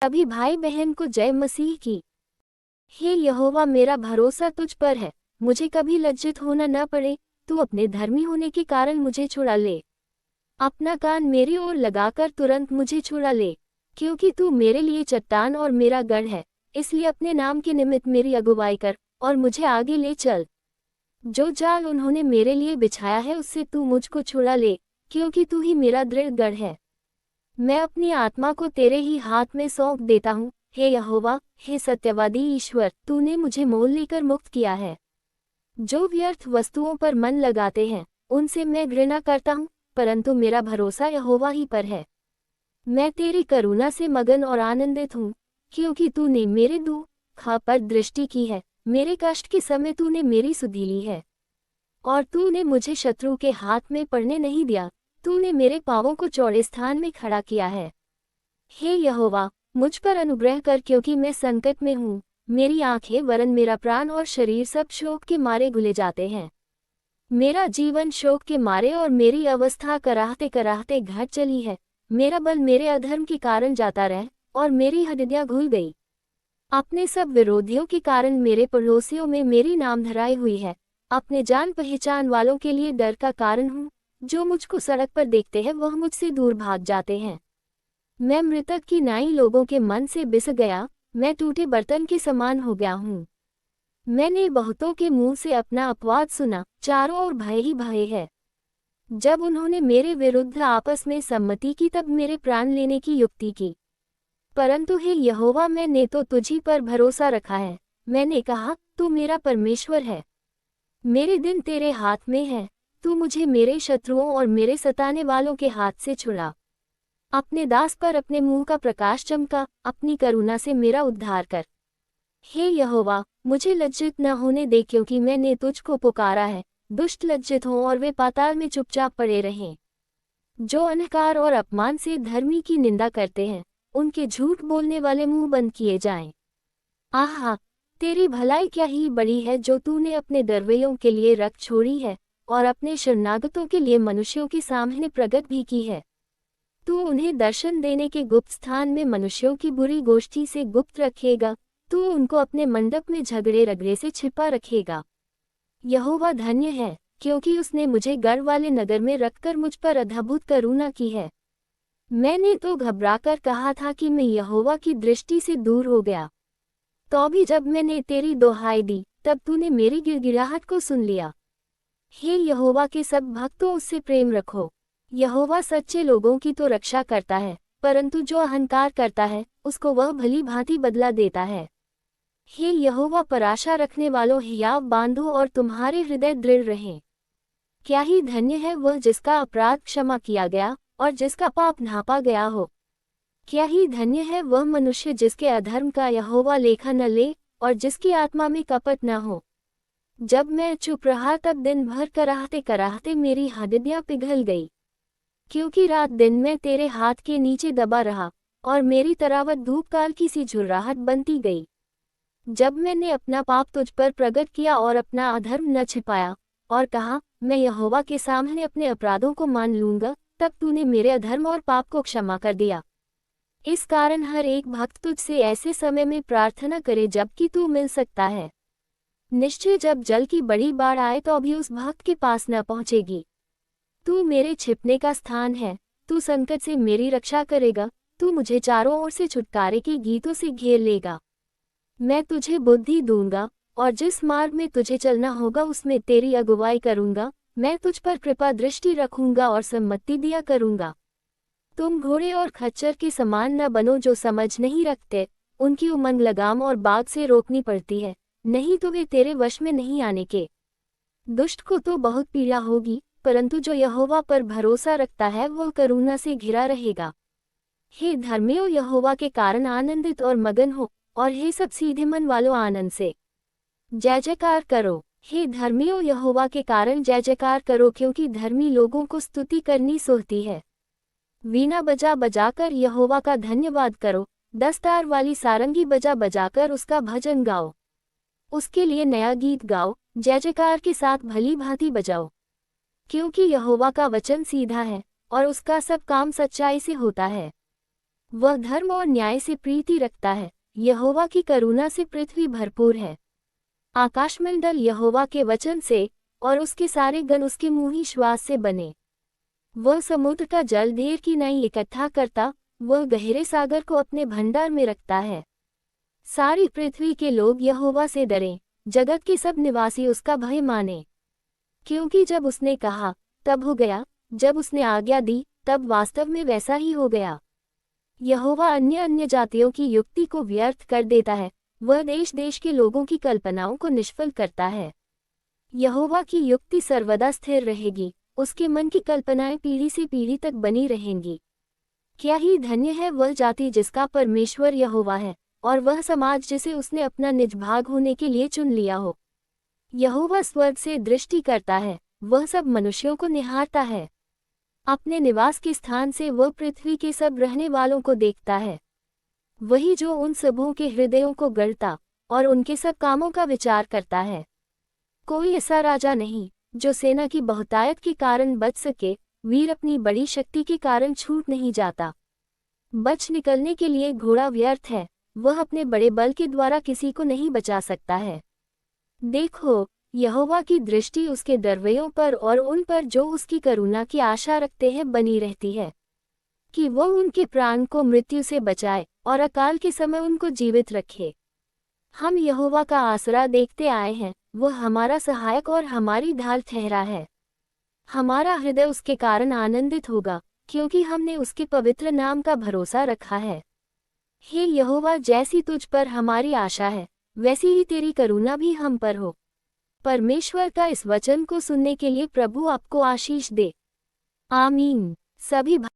अभी भाई बहन को जय मसीह की। हे यहोवा, मेरा भरोसा तुझ पर है, मुझे कभी लज्जित होना न पड़े। तू अपने धर्मी होने के कारण मुझे छुड़ा ले। अपना कान मेरी ओर लगाकर तुरंत मुझे छुड़ा ले, क्योंकि तू मेरे लिए चट्टान और मेरा गढ़ है। इसलिए अपने नाम के निमित्त मेरी अगुवाई कर और मुझे आगे ले चल। जो जाल उन्होंने मेरे लिए बिछाया है उससे तू मुझको छुड़ा ले, क्योंकि तू ही मेरा दृढ़ गढ़ है। मैं अपनी आत्मा को तेरे ही हाथ में सौंप देता हूँ। हे यहोवा, हे सत्यवादी ईश्वर, तूने मुझे मोल लेकर मुक्त किया है। जो व्यर्थ वस्तुओं पर मन लगाते हैं उनसे मैं घृणा करता हूँ, परंतु मेरा भरोसा यहोवा ही पर है। मैं तेरी करुणा से मगन और आनंदित हूँ, क्योंकि तूने मेरे दुख पर दृष्टि की है। मेरे कष्ट के समय तूने मेरी सुधि ली है, और तूने मुझे शत्रु के हाथ में पड़ने नहीं दिया। तूने मेरे पांवों को चौड़े स्थान में खड़ा किया है। हे यहोवा, मुझ पर अनुग्रह कर, क्योंकि मैं संकट में हूँ। मेरी आंखें वरन मेरा प्राण और शरीर सब शोक के मारे घुले जाते हैं। मेरा जीवन शोक के मारे और मेरी अवस्था कराहते कराहते घट चली है। मेरा बल मेरे अधर्म के कारण जाता रह, और मेरी हड्डियां घुल गई। अपने सब विरोधियों के कारण मेरे पड़ोसियों में मेरी नामधराई हुई है। अपने जान पहचान वालों के लिए डर का कारण हूँ। जो मुझको सड़क पर देखते हैं वह मुझसे दूर भाग जाते हैं। मैं मृतक की नाई लोगों के मन से बिस गया, मैं टूटे बर्तन के समान हो गया हूँ। मैंने बहुतों के मुंह से अपना अपवाद सुना, चारों ओर भय ही भय है। जब उन्होंने मेरे विरुद्ध आपस में सम्मति की तब मेरे प्राण लेने की युक्ति की। परंतु हे यहोवा, मैंने तो तुझी पर भरोसा रखा है। मैंने कहा, तू मेरा परमेश्वर है। मेरे दिन तेरे हाथ में है। तू मुझे मेरे शत्रुओं और मेरे सताने वालों के हाथ से छुड़ा। अपने दास पर अपने मुंह का प्रकाश चमका, अपनी करुणा से मेरा उद्धार कर। हे यहोवा, मुझे लज्जित न होने दे, क्योंकि मैंने तुझको पुकारा है। दुष्ट लज्जित हों और वे पाताल में चुपचाप पड़े रहें। जो अहंकार और अपमान से धर्मी की निंदा करते हैं, उनके झूठ बोलने वाले मुंह बंद किए जाएं। आहा, तेरी भलाई क्या ही बड़ी है, जो तूने अपने दरवेयों के लिए रख छोड़ी है, और अपने शरणागतों के लिए मनुष्यों के सामने प्रगट भी की है। तू उन्हें दर्शन देने के गुप्त स्थान में मनुष्यों की बुरी गोष्ठी से गुप्त रखेगा। तू उनको अपने मंडप में झगड़े रगड़े से छिपा रखेगा। यहोवा धन्य है, क्योंकि उसने मुझे गढ़ वाले नगर में रखकर मुझ पर अद्भुत करुणा की है। मैंने तो घबराकर कहा था कि मैं यहोवा की दृष्टि से दूर हो गया। तो भी जब मैंने तेरी दोहाई दी, तब तूने मेरी गिड़गिड़ाहट को सुन लिया। हे यहोवा के सब भक्तों, उससे प्रेम रखो। यहोवा सच्चे लोगों की तो रक्षा करता है, परंतु जो अहंकार करता है उसको वह भली भांति बदला देता है। हे यहोवा, पर आशा रखने वालों, हियाव बांधो और तुम्हारे हृदय दृढ़ रहें। क्या ही धन्य है वह जिसका अपराध क्षमा किया गया और जिसका पाप नापा गया हो। क्या ही धन्य है वह मनुष्य जिसके अधर्म का यहोवा लेखा न ले और जिसकी आत्मा में कपट न हो। जब मैं चुप रहा तब दिन भर कराहते कराहते मेरी हड्डियां पिघल गई, क्योंकि रात दिन मैं तेरे हाथ के नीचे दबा रहा, और मेरी तरावट धूप काल की सी झुर्राहट बनती गई। जब मैंने अपना पाप तुझ पर प्रकट किया और अपना अधर्म न छिपाया, और कहा, मैं यहोवा के सामने अपने अपराधों को मान लूंगा, तब तूने मेरे अधर्म और पाप को क्षमा कर दिया। इस कारण हर एक भक्त तुझसे ऐसे समय में प्रार्थना करे जबकि तू मिल सकता है। निश्चय जब जल की बड़ी बाढ़ आए तो भी उस भक्त के पास न पहुंचेगी। तू मेरे छिपने का स्थान है, तू संकट से मेरी रक्षा करेगा। तू मुझे चारों ओर से छुटकारे के गीतों से घेर लेगा। मैं तुझे बुद्धि दूंगा, और जिस मार्ग में तुझे चलना होगा उसमें तेरी अगुवाई करूंगा। मैं तुझ पर कृपा दृष्टि रखूंगा और सम्मति दिया करूंगा। तुम घोड़े और खच्चर के समान न बनो जो समझ नहीं रखते। उनकी उमंग लगाम और बाग से रोकनी पड़ती है, नहीं तो वे तेरे वश में नहीं आने के। दुष्ट को तो बहुत पीड़ा होगी, परंतु जो यहोवा पर भरोसा रखता है वह करुणा से घिरा रहेगा। हे धर्मियों, यहोवा के कारण आनंदित और मगन हो, और हे सब सीधे मन वालों, आनंद से जय जयकार करो। हे धर्मियों, यहोवा के कारण जय जयकार करो, क्योंकि धर्मी लोगों को स्तुति करनी सोहती है। वीणा बजा बजाकर यहोवा का धन्यवाद करो, दस्तार वाली सारंगी बजा बजाकर उसका भजन गाओ। उसके लिए नया गीत गाओ, जय जयकार के साथ भली भांति बजाओ। क्योंकि यहोवा का वचन सीधा है, और उसका सब काम सच्चाई से होता है। वह धर्म और न्याय से प्रीति रखता है। यहोवा की करुणा से पृथ्वी भरपूर है। आकाशमंडल यहोवा के वचन से और उसके सारे गण उसके मुँही श्वास से बने। वह समुद्र का जल ढेर की नहीं इकट्ठा करता, वह गहरे सागर को अपने भंडार में रखता है। सारी पृथ्वी के लोग यहोवा से डरें, जगत के सब निवासी उसका भय माने। क्योंकि जब उसने कहा तब हो गया, जब उसने आज्ञा दी तब वास्तव में वैसा ही हो गया। यहोवा अन्य अन्य जातियों की युक्ति को व्यर्थ कर देता है, वह देश देश के लोगों की कल्पनाओं को निष्फल करता है। यहोवा की युक्ति सर्वदा स्थिर रहेगी, उसके मन की कल्पनाएं पीढ़ी से पीढ़ी तक बनी रहेंगी। क्या ही धन्य है वह जाति जिसका परमेश्वर यहोवा है, और वह समाज जिसे उसने अपना निज भाग होने के लिए चुन लिया हो। यहोवा स्वर्ग से दृष्टि करता है, वह सब मनुष्यों को निहारता है। अपने निवास के स्थान से वह पृथ्वी के सब रहने वालों को देखता है। वही जो उन सबों के हृदयों को गढ़ता और उनके सब कामों का विचार करता है। कोई ऐसा राजा नहीं जो सेना की बहुतायत के कारण बच सके, वीर अपनी बड़ी शक्ति के कारण छूट नहीं जाता। बच निकलने के लिए घोड़ा व्यर्थ है, वह अपने बड़े बल के द्वारा किसी को नहीं बचा सकता है। देखो, यहोवा की दृष्टि उसके दरवेयों पर और उन पर जो उसकी करुणा की आशा रखते हैं बनी रहती है, कि वो उनके प्राण को मृत्यु से बचाए और अकाल के समय उनको जीवित रखे। हम यहोवा का आसरा देखते आए हैं, वह हमारा सहायक और हमारी ढाल ठहरा है। हमारा हृदय उसके कारण आनंदित होगा, क्योंकि हमने उसके पवित्र नाम का भरोसा रखा है। हे यहोवा, जैसी तुझ पर हमारी आशा है, वैसी ही तेरी करुणा भी हम पर हो। परमेश्वर का इस वचन को सुनने के लिए प्रभु आपको आशीष दे। आमीन। सभी